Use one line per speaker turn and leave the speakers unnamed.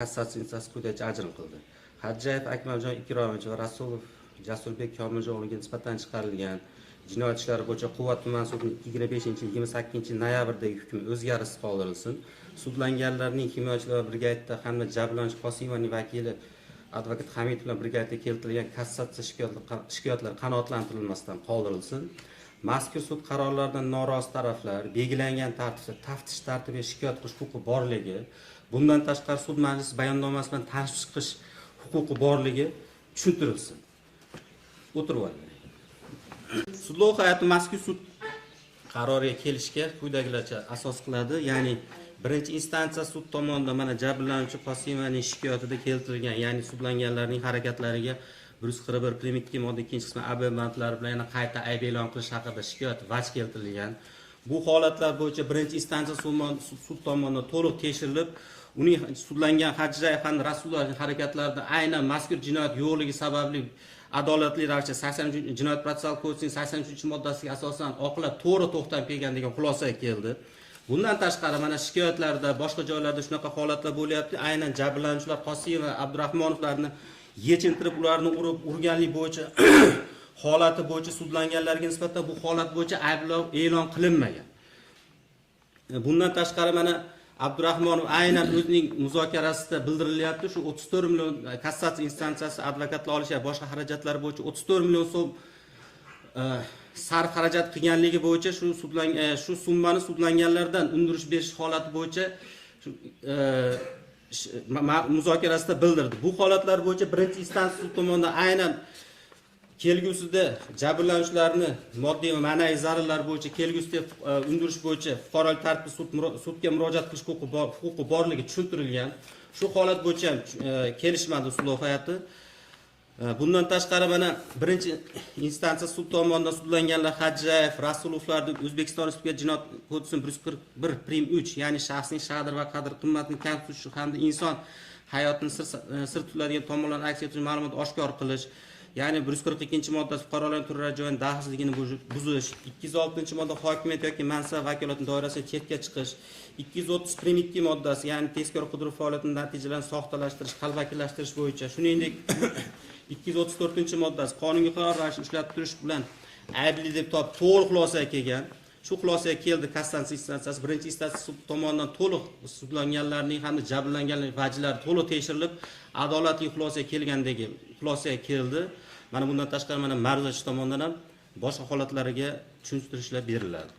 Kassatsiya instansiyasi quyidagicha ajrim qildi. Hajjayev Akmaljon Ikromovich va Rasulov Jasurbek Komiljonovga nisbatan chiqarilgan jinoyat ishlari bo'yicha Quvat tuman sudining 25-28 noyabrdagi hukmi o'zgarishsiz qoldirilsin. Sudlanganlarning himoyachilar brigadida hamda jabrlanuvchi Qosimovaning vakili advokat Hamidov bilan brigadada keltirilgan kassatsiya shikoyatlari qanoatlantirilmasdan qoldirilsin. Mazkur sud qarorlaridan norozi taraflar belgilangan tartibda taftish tartibiga shikoyat qilish huquqi borligi, bundan tashqari sud majlisi bayonnomasi bilan tanishib chiqish huquqi borligi tushuntirilsin. O'tirib oling. Sudlov hay'ati mazkur sud qaroriga kelishga quyidagilarcha asos qiladi. Ya'ni birinchi instansiya sud tomonidan mana jabrlanuvchi Qosimovaning shikoyatida keltirilgan, ya'ni sudlanganlarning harakatlariga 141 modda 2-qismi AB bandlari bilan yana qayta ayb e'lon qilish haqida shikoyat vaj keltirilgan. Bu holatlar bo'yicha birinchi instansiya sud tomonidan to'liq tekshirilib, uning sudlangan Hajjayev hamda Rasulovning harakatlarida aynan mazkur jinoyat yo'qligi sababli adolatli ravishda 80 Jinoyat-protsessual kodeksining 83-moddasiga asosan oqlab to'g'ri to'xtab kelgan degan xulosaga keldi. Bundan tashqari mana shikoyatlarda boshqa joylarda shunaqa holatlar bo'lyapti. Aynan jabrlanuvchilar Qosimov va Abdurahmonovlarni yechintirib ularni urganlik bo'yicha holati bo'yicha sudlanganlarga nisbatan bu holat bo'yicha ayblov e'lon qilinmagan. Bundan tashqari mana Abdurahmonov aynan o'zining muzokarasida bildirilyapti, shu 34 million kassatsiya instansiyasi advokatlar olish va boshqa xarajatlar bo'yicha 34 million so'm sarf xarajat qilganligi bo'yicha shu summani sudlanganlardan undirish berish holati bo'yicha muzokarasida bildirdi. Bu holatlar bo'yicha birinchi instansiya sud tomonidan aynan kelgusida jabrlanuvchilarni moddiy va ma'naviy zararlar bo'yicha kelgusida undirish bo'yicha fuqarolik tartibida sudga murojaat qilish huquqi borligi tushuntirilgan. Shu holat bo'yicha kelishmadi sudlov hay'ati. Bundan tashqari mana birinchi instansiya sud tomonidan sudlanganlar Hajjayev, Rasulovlarning O'zbekiston Respublikasi Jinoyat kodeksining 141-3, ya'ni shaxsning sha'dir va qadr-qimmatini kam tutish hamda inson hayotini sir tutiladigan tomonlarni aks etuvchi ma'lumot oshkor qilish, ya'ni 142-moddasi fuqarolarning turar joyining daxlsizligini buzish, 206-modda hokimiyat yoki mansab vakolatini doirasidan chetga chiqish, 230-moddasi ya'ni tezkor qidiruv faoliyatining natijalarini soxtalashtirish, qalbakilashtirish bo'yicha, shuningdek 234-moddasi qonunga qaror ravishda ushlab turish bilan aybli deb topib to'g'ri xulosaga kelgan. Shu xulosaga keldi kassatsiya instansiyasi. Birinchi instansiya sud tomonidan to'liq sudlanganlarning hamda jabrlanganlarning vajlari to'liq tekshirilib, adolatli xulosaga kelgandagi xulosaga keldi. Mana bundan tashqari mana ma'ruzachi tomonidan ham boshqa holatlariga tushuntirishlar beriladi.